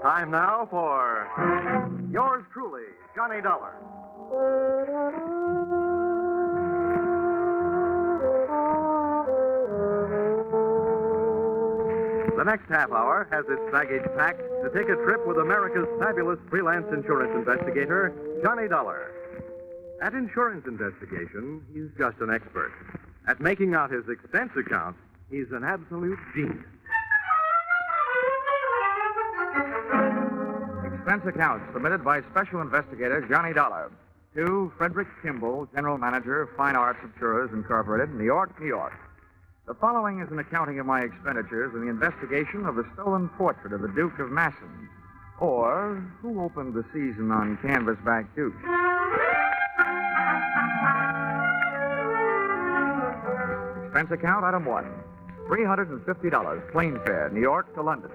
Time now for yours truly, Johnny Dollar. The next half hour has its baggage packed to take a trip with America's fabulous freelance insurance investigator, Johnny Dollar. At insurance investigation, he's just an expert. At making out his expense account, he's an absolute genius. Expense account submitted by Special Investigator Johnny Dollar to Frederick Kimball, General Manager, Fine Arts Insurers Incorporated, New York, New York. The following is an accounting of my expenditures in the investigation of the stolen portrait of the Duke of Massen, or who opened the season on canvasback dukes. Expense account, item 1, $350, plane fare, New York to London.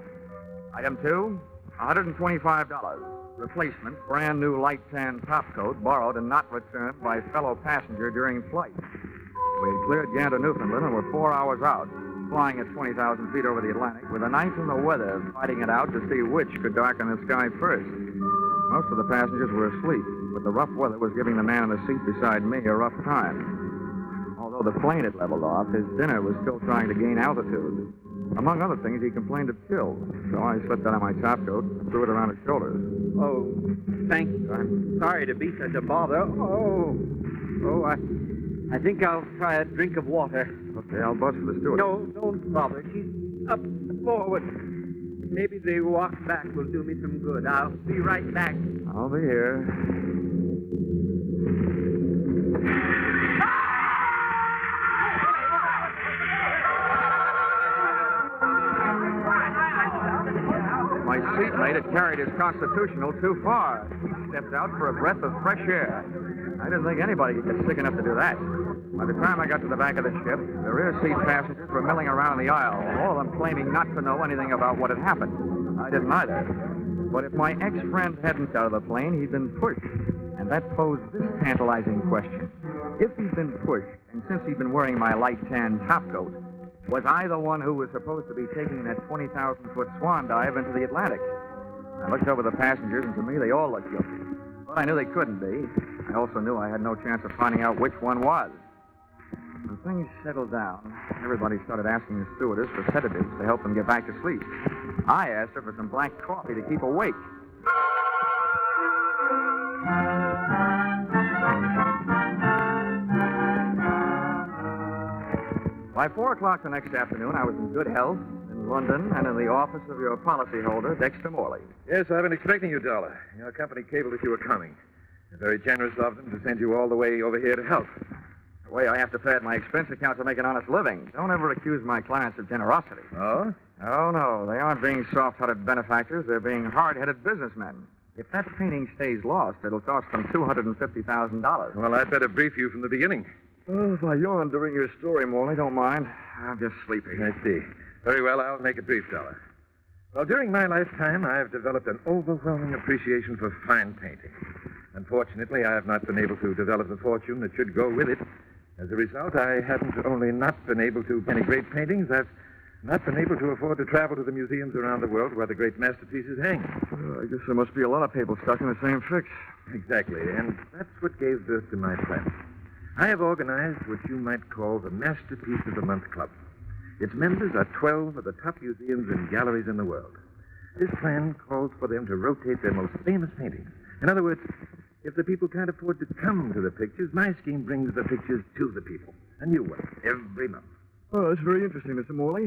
Item 2, $125, replacement, brand new light tan topcoat, borrowed and not returned by fellow passenger during flight. We had cleared Gander, Newfoundland, and were 4 hours out, flying at 20,000 feet over the Atlantic, with a night in the weather, fighting it out to see which could darken the sky first. Most of the passengers were asleep, but the rough weather was giving the man in the seat beside me a rough time. Although the plane had leveled off, his dinner was still trying to gain altitude. Among other things, he complained of chills, so I slipped out of my topcoat and threw it around his shoulders. Oh, thank you. I'm sorry to be such a bother. I think I'll try a drink of water. Okay, I'll buzz for the steward. No, don't bother. She's up forward. Maybe the walk back will do me some good. I'll be right back. I'll be here. My seatmate had carried his constitutional too far. He stepped out for a breath of fresh air. I didn't think anybody could get sick enough to do that. By the time I got to the back of the ship, the rear seat passengers were milling around the aisle, all of them claiming not to know anything about what had happened. I didn't either. But if my ex-friend hadn't got out of the plane, he'd been pushed. And that posed this tantalizing question. If he'd been pushed, and since he'd been wearing my light tan topcoat, was I the one who was supposed to be taking that 20,000-foot swan dive into the Atlantic? I looked over the passengers, and to me, they all looked guilty. But I knew they couldn't be. I also knew I had no chance of finding out which one was. When things settled down, everybody started asking the stewardess for sedatives to help them get back to sleep. I asked her for some black coffee to keep awake. By 4 o'clock the next afternoon, I was in good health in London and in the office of your policyholder, Dexter Morley. Yes, I've been expecting you, Dollar. Your company cabled that you were coming. Very generous of them to send you all the way over here to help. The way I have to pad my expense account to make an honest living. Don't ever accuse my clients of generosity. Oh? Oh, no. They aren't being soft-hearted benefactors. They're being hard-headed businessmen. If that painting stays lost, it'll cost them $250,000. Well, I'd better brief you from the beginning. Oh, if I yawn during your story, Morley, don't mind. I'm just sleepy. I see. Very well, I'll make it brief, Dollar. Well, during my lifetime, I've developed an overwhelming appreciation for fine painting. Unfortunately, I have not been able to develop the fortune that should go with it. As a result, I haven't only not been able to paint great paintings, I've not been able to afford to travel to the museums around the world where the great masterpieces hang. I guess there must be a lot of people stuck in the same fix. Exactly, and that's what gave birth to my plan. I have organized what you might call the Masterpiece of the Month Club. Its members are 12 of the top museums and galleries in the world. This plan calls for them to rotate their most famous paintings. In other words, if the people can't afford to come to the pictures, my scheme brings the pictures to the people. A new one, every month. Oh, that's very interesting, Mr. Morley.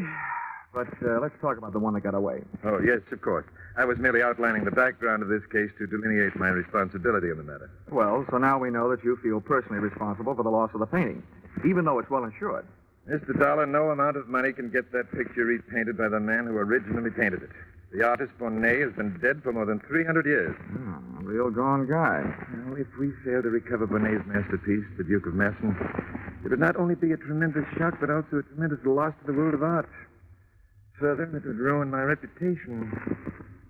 But let's talk about the one that got away. Oh, yes, of course. I was merely outlining the background of this case to delineate my responsibility in the matter. Well, so now we know that you feel personally responsible for the loss of the painting, even though it's well insured. Mr. Dollar, no amount of money can get that picture repainted by the man who originally painted it. The artist, Bonnet, has been dead for more than 300 years. A real gone guy. Well, if we fail to recover Bonnet's masterpiece, the Duke of Massen, it would not only be a tremendous shock, but also a tremendous loss to the world of art. Further, it would ruin my reputation.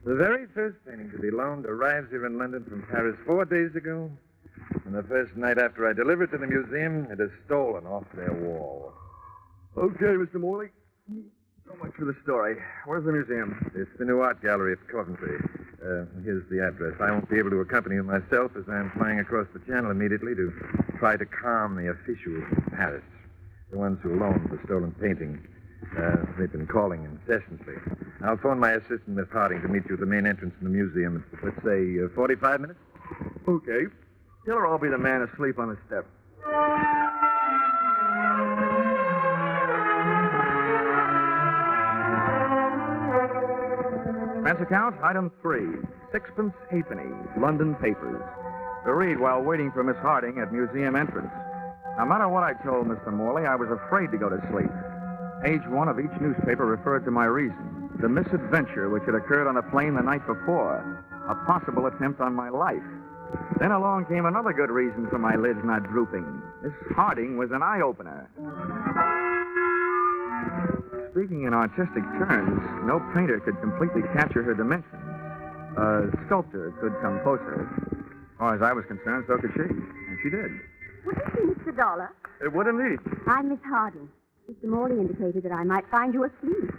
The very first painting to be loaned arrives here in London from Paris 4 days ago, and the first night after I deliver it to the museum, it is stolen off their wall. Okay, Mr. Morley. So much for the story. Where's the museum? It's the new art gallery at Coventry. Here's the address. I won't be able to accompany you myself as I'm flying across the channel immediately to try to calm the officials in Paris, the ones who loaned the stolen painting. They've been calling incessantly. I'll phone my assistant, Miss Harding, to meet you at the main entrance in the museum. Let's say 45 minutes? Okay. Tell her I'll be the man asleep on the step. Expense account, item 3. Sixpence halfpenny, London papers. To read while waiting for Miss Harding at museum entrance. No matter what I told Mr. Morley, I was afraid to go to sleep. Page 1 of each newspaper referred to my reason. The misadventure which had occurred on the plane the night before. A possible attempt on my life. Then along came another good reason for my lids not drooping. Miss Harding was an eye-opener. Speaking in artistic terms, no painter could completely capture her dimensions. A sculptor could compose her. As far as I was concerned, so could she. And she did. Would you see Mr. Dollar? It would indeed. I'm Miss Harding. Mr. Morley indicated that I might find you asleep.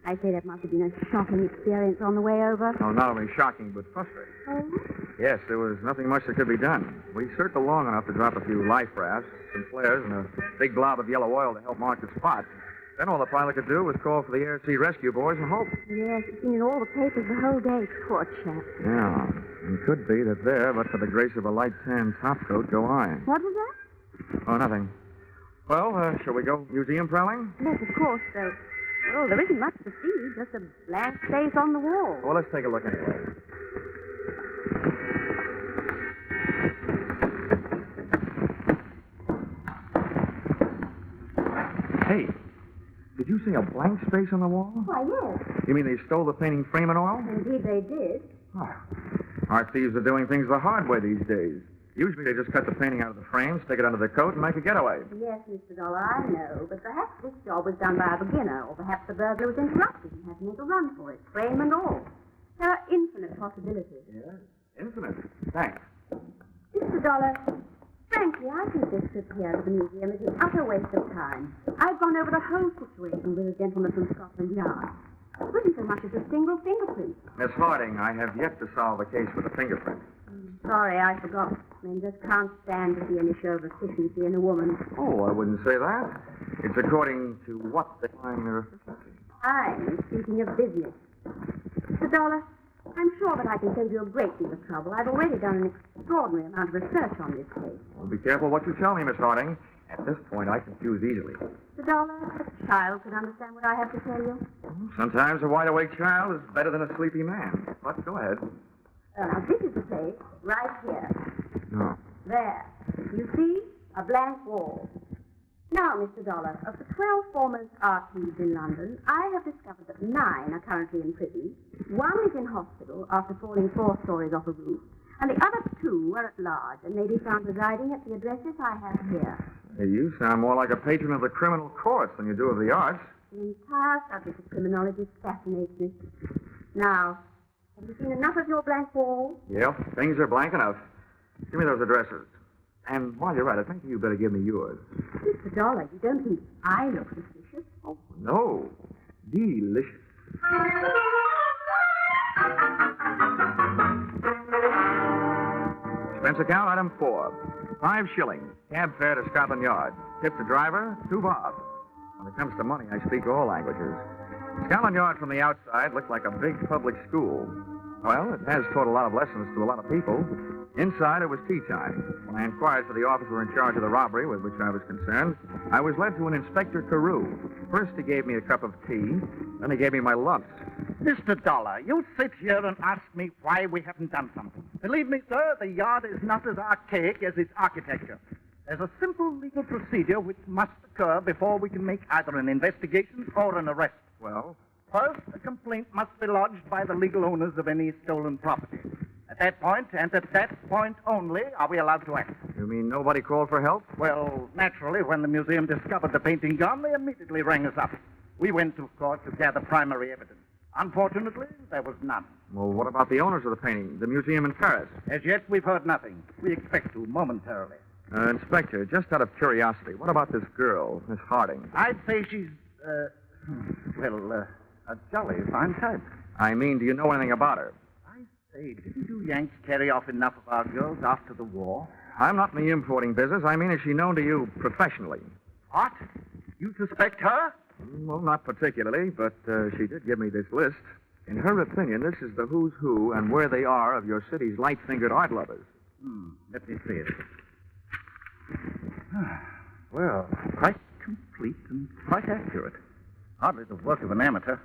I say that must have been a shocking experience on the way over. Oh, not only shocking, but frustrating. Oh? Yes, there was nothing much that could be done. We circled long enough to drop a few life rafts, some flares, and a big blob of yellow oil to help mark the spot. Then all the pilot could do was call for the air sea rescue boys and hope. Yes, it's been in all the papers the whole day. Poor chap. Yeah, it could be that there, but for the grace of a light tan topcoat, go I. What was that? Oh, nothing. Well, shall we go museum prowling? Yes, of course, though. Well, there isn't much to see, just a blank space on the wall. Well, let's take a look anyway. Hey, did you see a blank space on the wall? Why, yes. You mean they stole the painting frame and all? Indeed, they did. Oh. Art thieves are doing things the hard way these days. Usually they just cut the painting out of the frame, stick it under the coat, and make a getaway. Yes, Mr. Dollar, I know. But perhaps this job was done by a beginner, or perhaps the burglar was interrupted and had to make a run for it, frame and all. There are infinite possibilities. Yes, infinite. Thanks. Mr. Dollar, frankly, I think this trip here to the museum is an utter waste of time. I've gone over the whole situation with a gentleman from Scotland Yard. There wasn't so much as a single fingerprint. Miss Harding, I have yet to solve the case with a fingerprint. Sorry, I forgot. Men just can't stand to see any show of efficiency in a woman. Oh, I wouldn't say that. It's according to what they find their efficiency. I'm speaking of business. Mr. Dollar, I'm sure that I can save you a great deal of trouble. I've already done an extraordinary amount of research on this case. Well, be careful what you tell me, Miss Harding. At this point, I confuse easily. Mr. Dollar, a child could understand what I have to tell you. Sometimes a wide-awake child is better than a sleepy man. But go ahead. Now, this is the place, right here. No. There. You see? A blank wall. Now, Mr. Dollar, of the 12 foremost art thieves in London, I have discovered that 9 are currently in prison. 1 is in hospital after falling 4 stories off a roof, and the other 2 are at large and may be found residing at the addresses I have here. Hey, you sound more like a patron of the criminal courts than you do of the arts. The entire subject of criminology fascinates me. Now, have you seen enough of your blank wall? Yep, things are blank enough. Give me those addresses. And while you're at it, maybe you better give me yours. Mr. Dollar, you don't think I look suspicious? Oh, no. Delicious. Expense account, item 4. 5 shillings. Cab fare to Scotland Yard. Tip to driver, 2 bob. When it comes to money, I speak all languages. Scotland Yard from the outside looked like a big public school. Well, it has taught a lot of lessons to a lot of people. Inside, it was tea time. When I inquired for the officer in charge of the robbery with which I was concerned, I was led to an Inspector Carew. First, he gave me a cup of tea. Then he gave me my lumps. Mr. Dollar, you sit here and ask me why we haven't done something. Believe me, sir, the yard is not as archaic as its architecture. There's a simple legal procedure which must occur before we can make either an investigation or an arrest. Well? First, a complaint must be lodged by the legal owners of any stolen property. At that point, and at that point only, are we allowed to act. You mean nobody called for help? Well, naturally, when the museum discovered the painting gone, they immediately rang us up. We went, of course, to gather primary evidence. Unfortunately, there was none. Well, what about the owners of the painting, the museum in Paris? As yet, we've heard nothing. We expect to momentarily. Inspector, just out of curiosity, what about this girl, Miss Harding? I'd say she's Well, a jolly fine type. I mean, do you know anything about her? I say, didn't you Yanks carry off enough of our girls after the war? I'm not in the importing business. I mean, is she known to you professionally? What? You suspect her? Well, not particularly, but she did give me this list. In her opinion, this is the who's who and where they are of your city's light-fingered art lovers. Let me see it. Well, quite complete and quite accurate. Hardly the work of an amateur.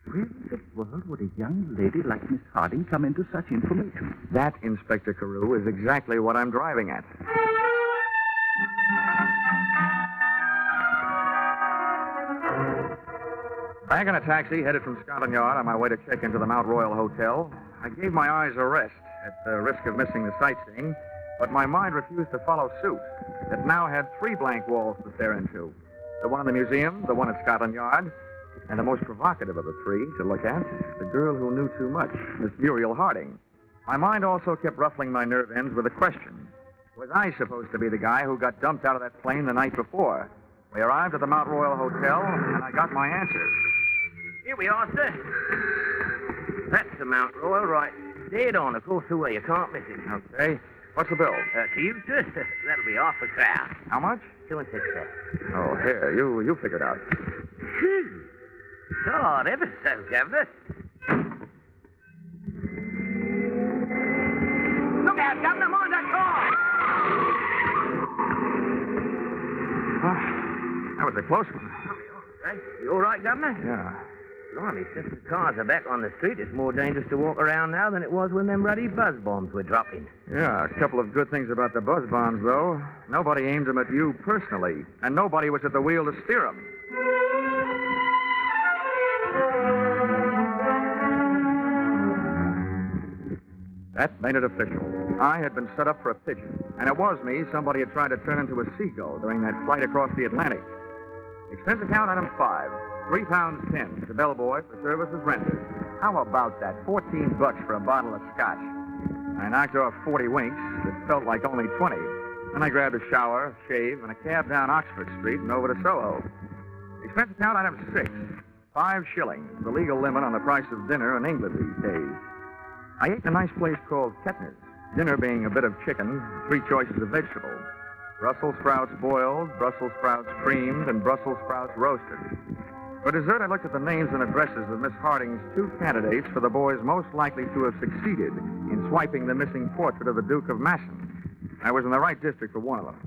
Where in the world would a young lady like Miss Harding come into such information? That, Inspector Carew, is exactly what I'm driving at. Back in a taxi, headed from Scotland Yard on my way to check into the Mount Royal Hotel, I gave my eyes a rest at the risk of missing the sightseeing, but my mind refused to follow suit. It now had 3 blank walls to stare into. The one in the museum, the one at Scotland Yard, and the most provocative of the 3 to look at, the girl who knew too much, Miss Muriel Harding. My mind also kept ruffling my nerve ends with a question. Was I supposed to be the guy who got dumped out of that plane the night before? We arrived at the Mount Royal Hotel, and I got my answers. Here we are, sir. That's the Mount Royal, right? Dead on, of course, the way. You can't miss it. Okay. What's the bill? To you, sir, that'll be half a crown. How much? 2 and 6 cents. Oh, here, you figure it out. Phew. God, ever so, Governor. Look out, Governor, mind that car! That was a close one. Hey, you all right, Governor? Yeah. Blimey, since the cars are back on the street, it's more dangerous to walk around now than it was when them ruddy buzz bombs were dropping. Yeah, a couple of good things about the buzz bombs, though. Nobody aimed them at you personally, and nobody was at the wheel to steer them. That made it official. I had been set up for a pigeon, and it was me somebody had tried to turn into a seagull during that flight across the Atlantic. Expense account item 5, £3.10 to bellboy for services rendered. How about that? $14 for a bottle of scotch. I knocked off 40 winks that felt like only 20. Then I grabbed a shower, shave, and a cab down Oxford Street and over to Soho. Expense account item 6, 5 shillings, the legal limit on the price of dinner in England these days. I ate in a nice place called Kettner's, dinner being a bit of chicken, 3 choices of vegetables. Brussels sprouts boiled, Brussels sprouts creamed, and Brussels sprouts roasted. For dessert, I looked at the names and addresses of Miss Harding's 2 candidates for the boys most likely to have succeeded in swiping the missing portrait of the Duke of Massen. I was in the right district for one of them.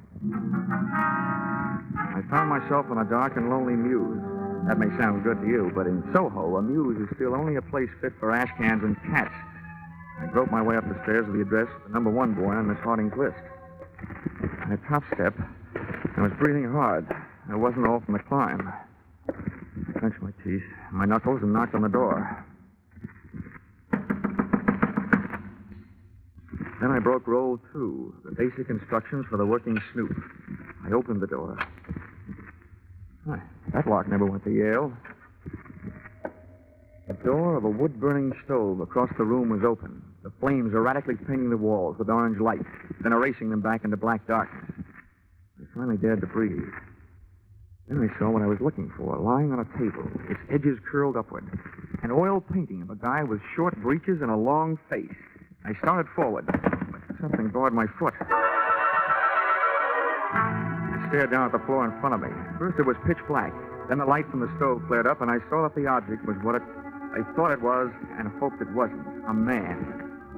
I found myself in a dark and lonely mews. That may sound good to you, but in Soho, a mews is still only a place fit for ash cans and cats. I groped my way up the stairs to the address of the number 1 boy on Miss Harding's list. On the top step, I was breathing hard. It wasn't all from the climb. I clenched my teeth, my knuckles, and knocked on the door. Then I broke roll 2, the basic instructions for the working snoop. I opened the door. That lock never went to Yale. The door of a wood-burning stove across the room was open, the flames erratically painting the walls with orange light, then erasing them back into black darkness. I finally dared to breathe. Then I saw what I was looking for, lying on a table, its edges curled upward. An oil painting of a guy with short breeches and a long face. I started forward, but something barred my foot. I stared down at the floor in front of me. First it was pitch black. Then the light from the stove cleared up, and I saw that the object was what I thought it was and hoped it wasn't. A man,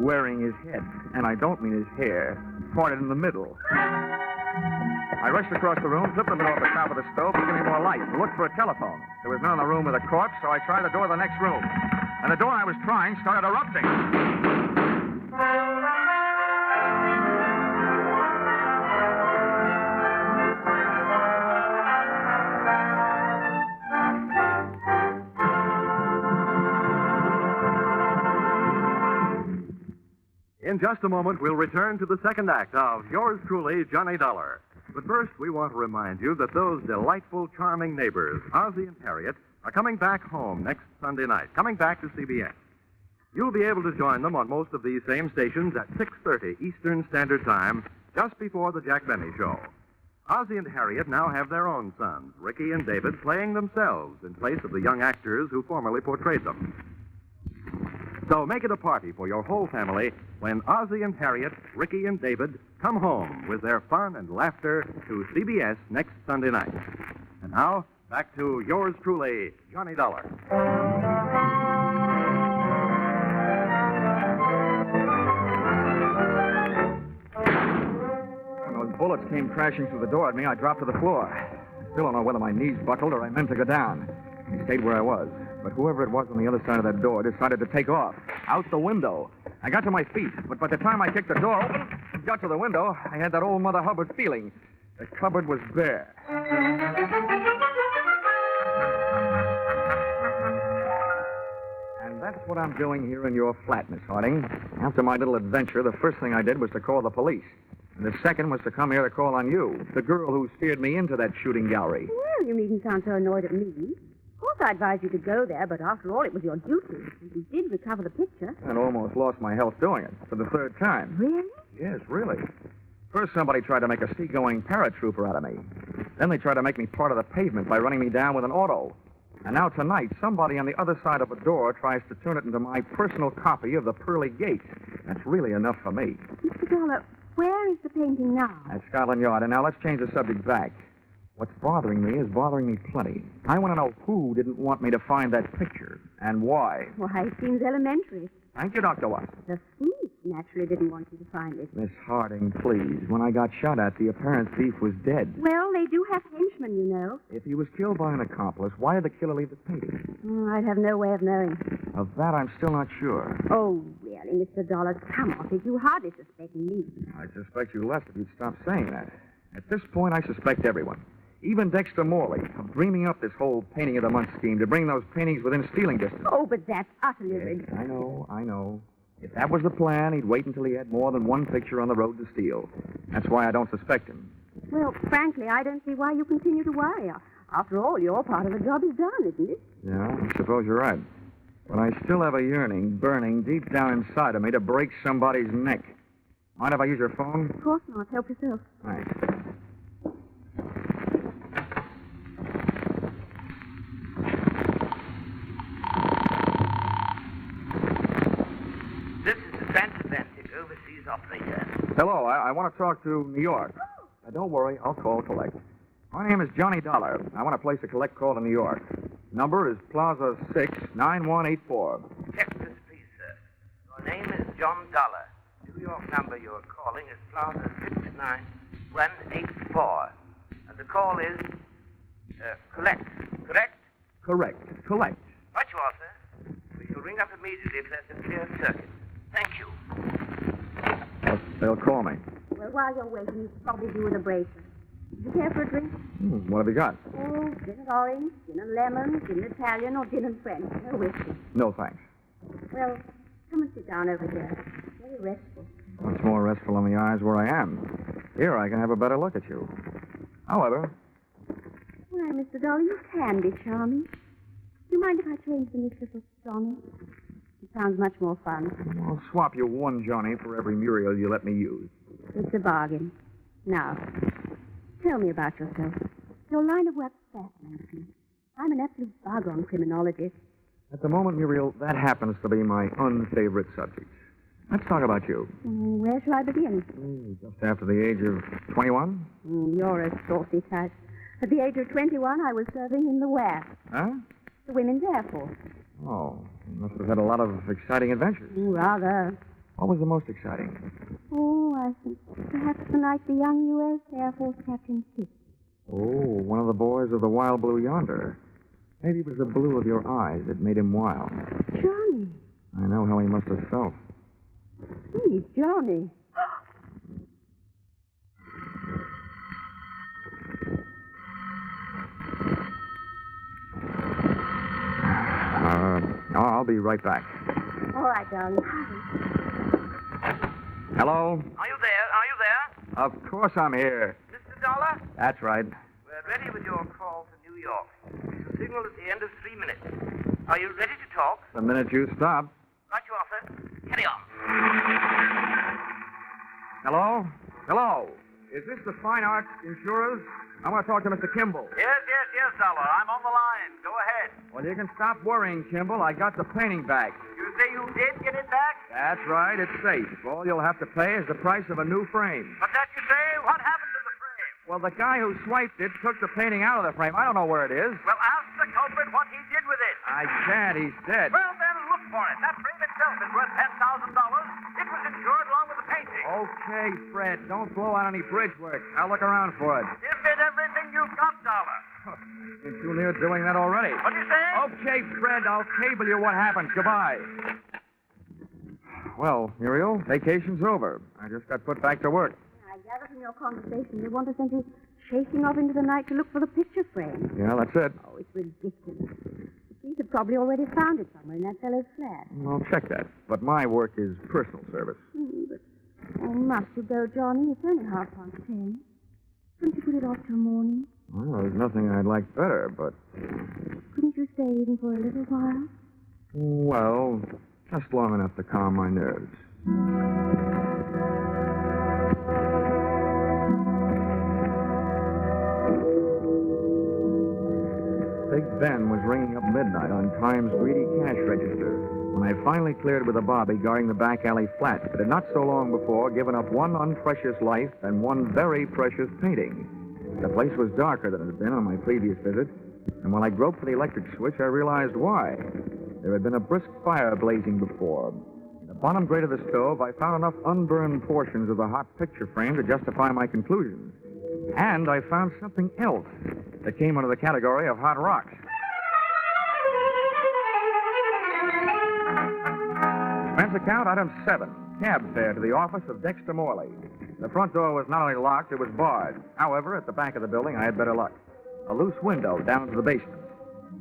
wearing his head, and I don't mean his hair, parted in the middle. I rushed across the room, flipped the middle off the top of the stove to give me more light, and looked for a telephone. There was none in the room with a corpse, so I tried the door of the next room. And the door I was trying started erupting. In just a moment, we'll return to the second act of Yours Truly, Johnny Dollar. But first, we want to remind you that those delightful, charming neighbors, Ozzie and Harriet, are coming back home next Sunday night, coming back to CBS. You'll be able to join them on most of these same stations at 6:30 Eastern Standard Time, just before the Jack Benny Show. Ozzie and Harriet now have their own sons, Ricky and David, playing themselves in place of the young actors who formerly portrayed them. So make it a party for your whole family when Ozzie and Harriet, Ricky and David come home with their fun and laughter to CBS next Sunday night. And now, back to yours truly, Johnny Dollar. When those bullets came crashing through the door at me, I dropped to the floor. I still don't know whether my knees buckled or I meant to go down. I stayed where I was. But whoever it was on the other side of that door decided to take off, out the window. I got to my feet, but by the time I kicked the door open and got to the window, I had that old Mother Hubbard feeling. The cupboard was bare. And that's what I'm doing here in your flat, Miss Harding. After my little adventure, the first thing I did was to call the police. And the second was to come here to call on you, the girl who steered me into that shooting gallery. Well, you needn't sound so annoyed at me. Of course, I advised you to go there, but after all, it was your duty. And you did recover the picture. And almost lost my health doing it for the third time. Really? Yes, really. First, somebody tried to make a seagoing paratrooper out of me. Then they tried to make me part of the pavement by running me down with an auto. And now tonight, somebody on the other side of a door tries to turn it into my personal copy of the Pearly Gate. That's really enough for me. Mr. Dollar, where is the painting now? At Scotland Yard. And now let's change the subject back. What's bothering me is bothering me plenty. I want to know who didn't want me to find that picture and why. Why, it seems elementary. Thank you, Dr. Watson. The thief naturally didn't want you to find it. Miss Harding, please. When I got shot at, the apparent thief was dead. Well, they do have henchmen, you know. If he was killed by an accomplice, why did the killer leave the painting? I'd have no way of knowing. Of that, I'm still not sure. Oh, really, Mr. Dollar, come off it. You hardly suspect me. I suspect you less if you'd stop saying that. At this point, I suspect everyone. Even Dexter Morley, of dreaming up this whole painting of the month scheme to bring those paintings within stealing distance. Oh, but that's utterly ridiculous. I know. If that was the plan, he'd wait until he had more than one picture on the road to steal. That's why I don't suspect him. Well, frankly, I don't see why you continue to worry. After all, your part of the job is done, isn't it? Yeah, I suppose you're right. But I still have a yearning burning deep down inside of me to break somebody's neck. Mind if I use your phone? Of course not. Help yourself. Thanks. This is the transatlantic overseas operator. Hello, I want to talk to New York. Don't worry, I'll call collect. My name is Johnny Dollar. I want to place a collect call to New York. Number is Plaza 69184. Check this, please, sir. Your name is John Dollar. New York number you are calling is Plaza 69184. And the call is, collect, correct? Correct. Collect. Right you are, sir. We shall ring up immediately if there's a clear circuit. Thank you. They'll call me. Well, while you're waiting, you could probably do with a bracer. Do you care for a drink? What have you got? Oh, gin and orange, gin and lemon, gin and Italian, or gin and French. No whiskey. No, thanks. Well, come and sit down over here. Very restful. Much more restful in the eyes where I am. Here, I can have a better look at you. However, Why, Mr. Dollar, you can be charming. Do you mind if I change the mistress of Johnny? It sounds much more fun. I'll swap you one Johnny for every Muriel you let me use. It's a bargain. Now, tell me about yourself. Your line of work fascinates me. I'm an absolute bug on criminology. At the moment, Muriel, that happens to be my unfavorite subject. Let's talk about you. Where shall I begin? Just after the age of 21? You're a saucy type. At the age of 21, I was serving in the WAF, Huh? the Women's Air Force. Oh, you must have had a lot of exciting adventures. Rather. What was the most exciting? Oh, I think perhaps the night the young U.S. Air Force captain kissed. Oh, one of the boys of the Wild Blue yonder. Maybe it was the blue of your eyes that made him wild. Johnny. I know how he must have felt. Gee, Johnny. I'll be right back. All right, darling. Hello? Are you there? Are you there? Of course I'm here. Mr. Dollar? That's right. We're ready with your call to New York. We shall signal at the end of 3 minutes. Are you ready to talk? The minute you stop. Right you are, sir. Carry on. Hello? Hello? Is this the Fine Arts Insurers? I want to talk to Mr. Kimball. Yes, Dollar. I'm on the line. Go ahead. Well, you can stop worrying, Kimball. I got the painting back. You say you did get it back? That's right. It's safe. All you'll have to pay is the price of a new frame. But that you say, what happened to the frame? Well, the guy who swiped it took the painting out of the frame. I don't know where it is. Well, ask the culprit what he did with it. I can't. He's dead. Well, then look for it. That frame itself is worth $10,000. It was insured along with the painting. Okay, Fred. Don't blow out any bridge work. I'll look around for it. Give it everything you've got, Dollar. You're too near doing that already. What do you say? Okay, Fred. I'll cable you what happened. Goodbye. Well, Muriel, vacation's over. I just got put back to work. I gather from your conversation you want to send you chasing off into the night to look for the picture frame. Yeah, that's it. Oh, it's ridiculous. The thief had probably already found it somewhere in that fellow's flat. I'll check that. But my work is personal service. Oh, must you go, Johnny? It's only 10:30. Couldn't you put it off till morning? Well, there's nothing I'd like better, but... Couldn't you stay even for a little while? Well, just long enough to calm my nerves. Big Ben was ringing up midnight on Time's greedy cash register when I finally cleared with a bobby guarding the back alley flat that had not so long before given up one unprecious life and one very precious painting. The place was darker than it had been on my previous visit, and when I groped for the electric switch, I realized why. There had been a brisk fire blazing before. In the bottom grate of the stove, I found enough unburned portions of the hot picture frame to justify my conclusions. And I found something else that came under the category of hot rocks. Expense account, item 7. Cab fare to the office of Dexter Morley. The front door was not only locked, it was barred. However, at the back of the building, I had better luck. A loose window down to the basement.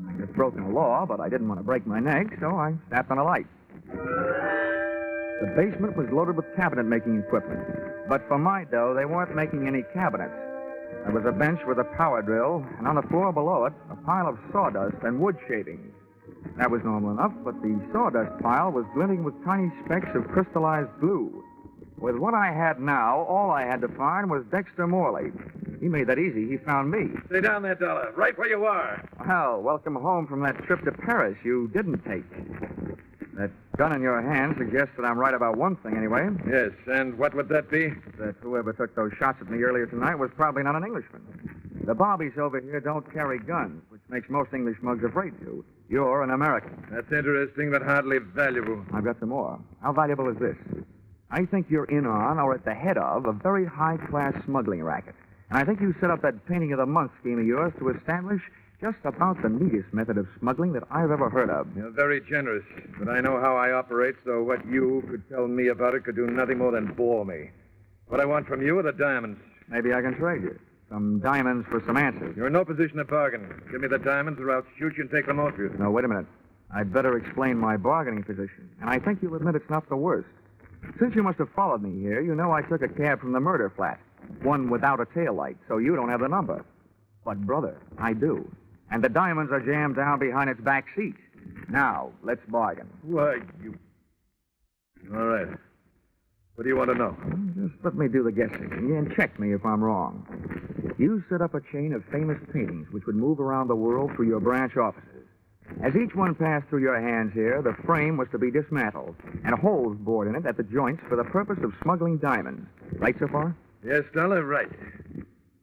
I had broken a law, but I didn't want to break my neck, so I snapped on a light. The basement was loaded with cabinet-making equipment. But for my dough, they weren't making any cabinets. There was a bench with a power drill, and on the floor below it, a pile of sawdust and wood shavings. That was normal enough, but the sawdust pile was glinting with tiny specks of crystallized glue. With what I had now, all I had to find was Dexter Morley. He made that easy. He found me. Stay down there, Dollar. Right where you are. Well, welcome home from that trip to Paris you didn't take. That gun in your hand suggests that I'm right about one thing, anyway. Yes, and what would that be? That whoever took those shots at me earlier tonight was probably not an Englishman. The bobbies over here don't carry guns, which makes most English mugs afraid to. You're an American. That's interesting, but hardly valuable. I've got some more. How valuable is this? I think you're in on, or at the head of, a very high-class smuggling racket. And I think you set up that painting of the month scheme of yours to establish just about the neatest method of smuggling that I've ever heard of. You're very generous, but I know how I operate, so what you could tell me about it could do nothing more than bore me. What I want from you are the diamonds. Maybe I can trade you. Some diamonds for some answers. You're in no position to bargain. Give me the diamonds or I'll shoot you and take them off you. No, wait a minute. I'd better explain my bargaining position. And I think you'll admit it's not the worst. Since you must have followed me here, you know I took a cab from the murder flat. One without a taillight, so you don't have the number. But, brother, I do. And the diamonds are jammed down behind its back seat. Now, let's bargain. Why, you... All right. What do you want to know? Just let me do the guessing, and check me if I'm wrong. You set up a chain of famous paintings which would move around the world through your branch offices. As each one passed through your hands here, the frame was to be dismantled and holes bored in it at the joints for the purpose of smuggling diamonds. Right so far? Yes, Dollar, right.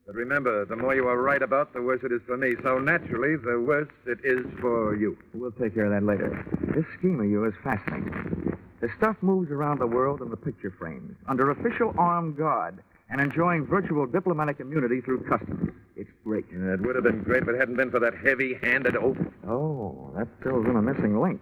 But remember, the more you are right about, the worse it is for me. So naturally, the worse it is for you. We'll take care of that later. This scheme of yours is fascinating. The stuff moves around the world in the picture frames, under official armed guard, and enjoying virtual diplomatic immunity through customs. It's great. It would have been great if it hadn't been for that heavy-handed oath. Oh, that fills in a missing link.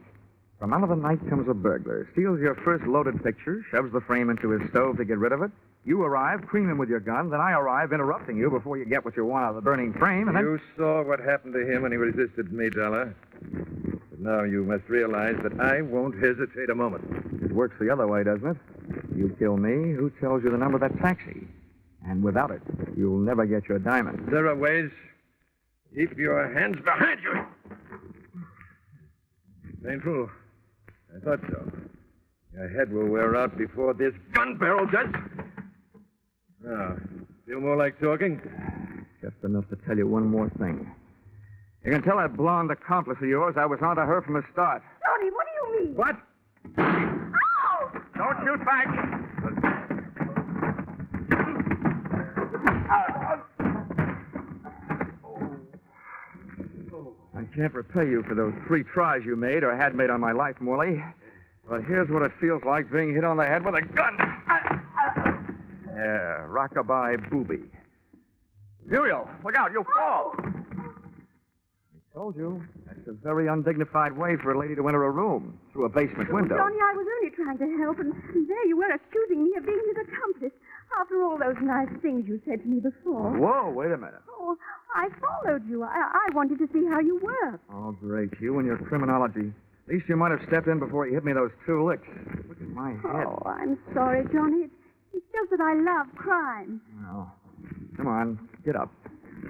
From out of the night comes a burglar, steals your first loaded picture, shoves the frame into his stove to get rid of it. You arrive, cream him with your gun, then I arrive, interrupting you before you get what you want out of the burning frame, and then... You saw what happened to him when he resisted me, Dollar. But now you must realize that I won't hesitate a moment. It works the other way, doesn't it? You kill me, who tells you the number of that taxi? And without it, you'll never get your diamond. There are ways. Keep your hands behind you. Painful. I thought so. Your head will wear out before this gun barrel does. Now, Feel more like talking? Just enough to tell you one more thing. You can tell that blonde accomplice of yours I was onto her from the start. Johnny, what do you mean? What? Ow! Don't shoot back! I can't repay you for those 3 tries you made or had made on my life, Morley. But here's what it feels like being hit on the head with a gun. Yeah, rockabye booby. Muriel, look out, you'll fall. I told you, that's a very undignified way for a lady to enter a room, through a basement window. Johnny, I was only trying to help, and there you were accusing me of being his accomplice. After all those nice things you said to me before. Whoa, wait a minute. Oh, I followed you. I wanted to see how you were. Oh, great. You and your criminology. At least you might have stepped in before you hit me those 2 licks. Look at my head. Oh, I'm sorry, Johnny. It's just that I love crime. Well, come on, get up.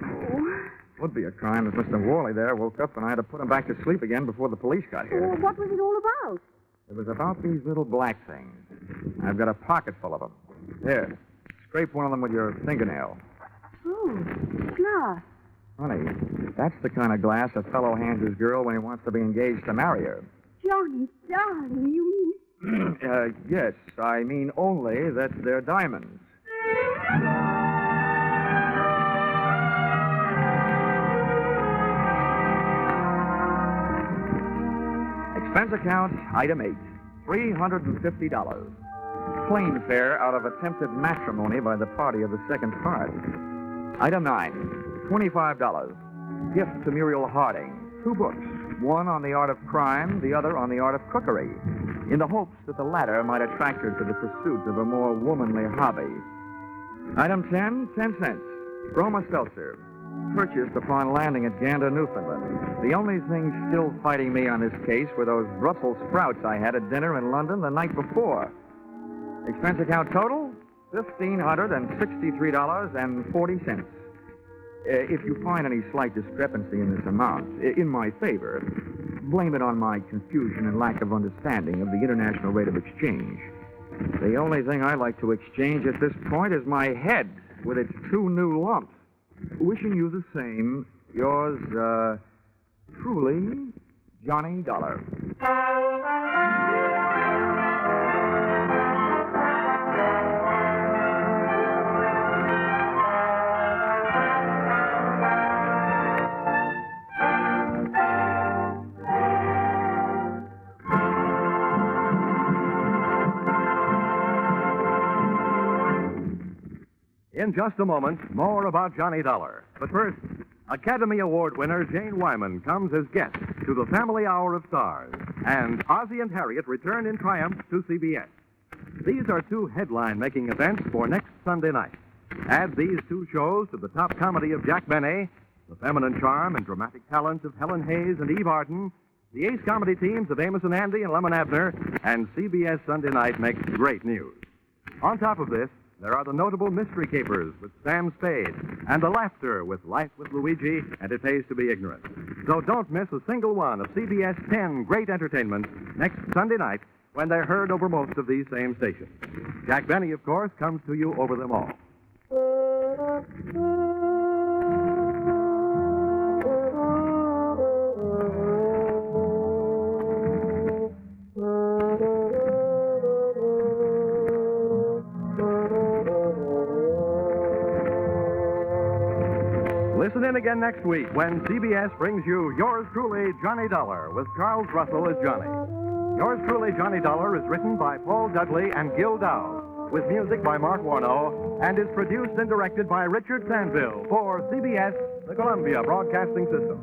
Oh. Would be a crime if Mr. Worley there woke up and I had to put him back to sleep again before the police got here. Well, what was it all about? It was about these little black things. I've got a pocket full of them. Here, scrape one of them with your fingernail. Oh, glass. Honey, that's the kind of glass a fellow hands his girl when he wants to be engaged to marry her. Johnny, darling, you mean... Yes, I mean only that they're diamonds. Expense account, item 8, $350. Plane fare out of attempted matrimony by the party of the second part. Item 9, $25. Gift to Muriel Harding. 2 books, one on the art of crime, the other on the art of cookery, in the hopes that the latter might attract her to the pursuit of a more womanly hobby. Item 10, 10 cents. Broma Seltzer. Purchased upon landing at Gander, Newfoundland. The only thing still fighting me on this case were those Brussels sprouts I had at dinner in London the night before. Expense account total, $1,563.40. If you find any slight discrepancy in this amount, in my favor, blame it on my confusion and lack of understanding of the international rate of exchange. The only thing I like to exchange at this point is my head with its 2 new lumps. Wishing you the same, yours, truly, Johnny Dollar. In just a moment, more about Johnny Dollar. But first, Academy Award winner Jane Wyman comes as guest to the Family Hour of Stars, and Ozzie and Harriet return in triumph to CBS. These are 2 headline-making events for next Sunday night. Add these 2 shows to the top comedy of Jack Benny, the feminine charm and dramatic talent of Helen Hayes and Eve Arden, the ace comedy teams of Amos and Andy and Lemon Abner, and CBS Sunday night makes great news. On top of this, there are the notable mystery capers with Sam Spade and the laughter with Life with Luigi and It Pays to Be Ignorant. So don't miss a single one of CBS 10 great entertainments next Sunday night when they're heard over most of these same stations. Jack Benny, of course, comes to you over them all. Listen in again next week when CBS brings you Yours Truly, Johnny Dollar, with Charles Russell as Johnny. Yours Truly, Johnny Dollar is written by Paul Dudley and Gil Dow, with music by Mark Warnow, and is produced and directed by Richard Sandville for CBS, the Columbia Broadcasting System.